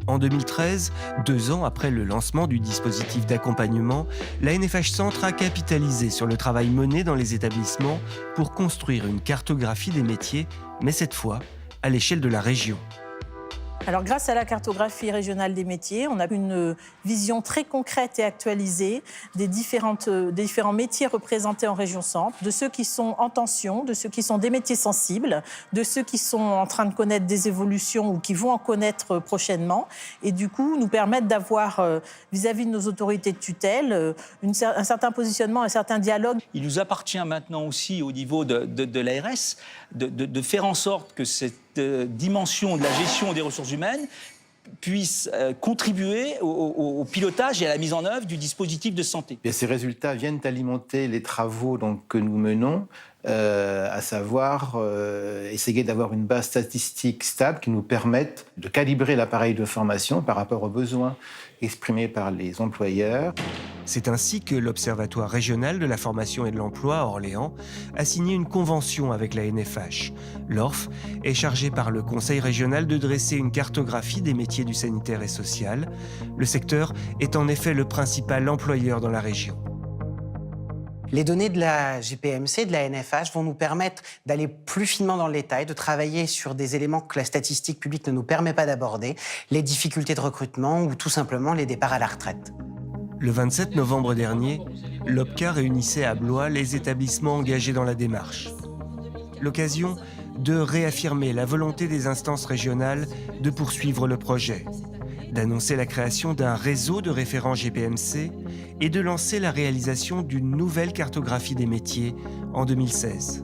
En 2013, 2 ans après le lancement du dispositif d'accompagnement, la NFH Centre a capitalisé sur le travail mené dans les établissements pour construire une cartographie des métiers, mais cette fois à l'échelle de la région. Alors, grâce à la cartographie régionale des métiers, on a une vision très concrète et actualisée des différents métiers représentés en région Centre, de ceux qui sont en tension, de ceux qui sont des métiers sensibles, de ceux qui sont en train de connaître des évolutions ou qui vont en connaître prochainement, et du coup nous permettre d'avoir vis-à-vis de nos autorités de tutelle un certain positionnement, un certain dialogue. Il nous appartient maintenant aussi au niveau de l'ARS de faire en sorte que cette dimension de la gestion des ressources humaines puisse contribuer au pilotage et à la mise en œuvre du dispositif de santé. Et ces résultats viennent alimenter les travaux que nous menons, à savoir essayer d'avoir une base statistique stable qui nous permette de calibrer l'appareil de formation par rapport aux besoins exprimés par les employeurs. C'est ainsi que l'Observatoire régional de la formation et de l'emploi à Orléans a signé une convention avec la NFH. L'ORF est chargé par le Conseil régional de dresser une cartographie des métiers du sanitaire et social. Le secteur est en effet le principal employeur dans la région. Les données de la GPMC, de la NFH, vont nous permettre d'aller plus finement dans le détail, de travailler sur des éléments que la statistique publique ne nous permet pas d'aborder, les difficultés de recrutement ou tout simplement les départs à la retraite. Le 27 novembre dernier, l'OPCA réunissait à Blois les établissements engagés dans la démarche. L'occasion de réaffirmer la volonté des instances régionales de poursuivre le projet, d'annoncer la création d'un réseau de référents GPMC et de lancer la réalisation d'une nouvelle cartographie des métiers en 2016.